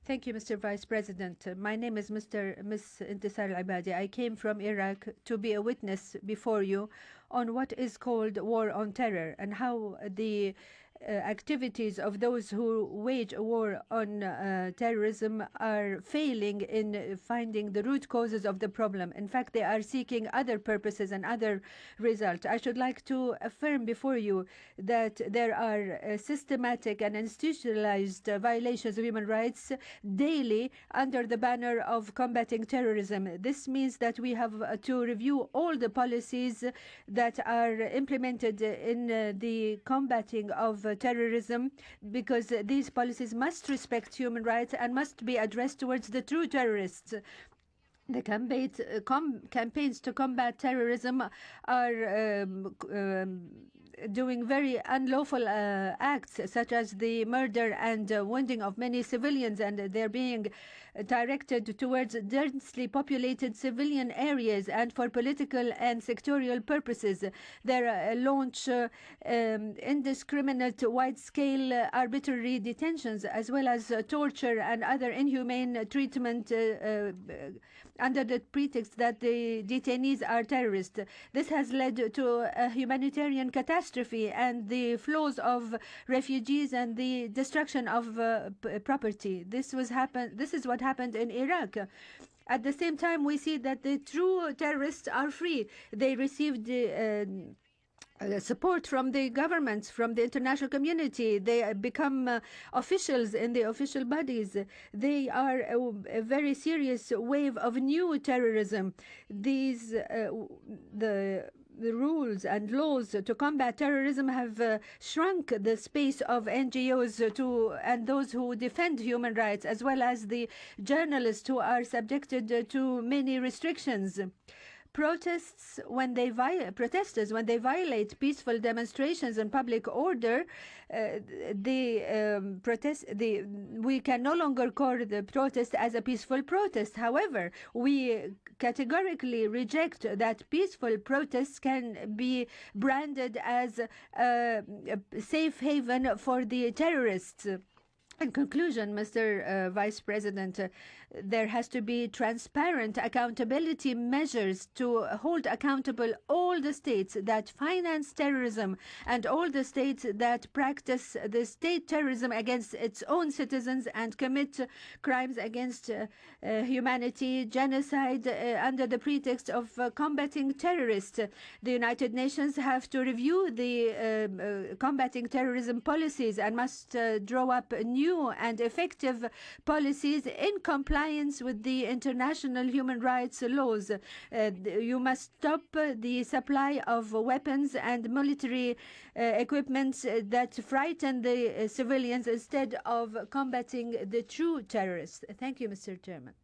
Thank you, Mr. Vice President. My name is Ms. Entisar al-Obadi. I came from Iraq to be a witness before you on what is called war on terror and how the activities of those who wage a war on terrorism are failing in finding the root causes of the problem. In fact, they are seeking other purposes and other results. I should like to affirm before you that there are systematic and institutionalized violations of human rights daily under the banner of combating terrorism. This means that we have to review all the policies that are implemented in the combating of terrorism, because these policies must respect human rights and must be addressed towards the true terrorists. The campaigns to combat terrorism are doing very unlawful acts, such as the murder and wounding of many civilians, and they're being directed towards densely populated civilian areas and for political and sectorial purposes. They launch indiscriminate, wide-scale, arbitrary detentions, as well as torture and other inhumane treatment under the pretext that the detainees are terrorists. This has led to a humanitarian catastrophe and the flows of refugees and the destruction of property. This is what happened in Iraq. At the same time, we see that the true terrorists are free. They received support from the governments, from the international community. They become officials in the official bodies. They are a very serious wave of new terrorism. These the rules and laws to combat terrorism have shrunk the space of NGOs and those who defend human rights, as well as the journalists who are subjected to many restrictions. Protesters, when they violate peaceful demonstrations and public order, we can no longer call the protest as a peaceful protest. However, we categorically reject that peaceful protests can be branded as a safe haven for the terrorists. In conclusion, Mr. Vice President, there has to be transparent accountability measures to hold accountable all the states that finance terrorism and all the states that practice the state terrorism against its own citizens and commit crimes against humanity, genocide, under the pretext of combating terrorists. The United Nations have to review the combating terrorism policies and must draw up new and effective policies in compliance with the international human rights laws. You must stop the supply of weapons and military equipment that frighten the civilians instead of combating the true terrorists. Thank you, Mr. Chairman.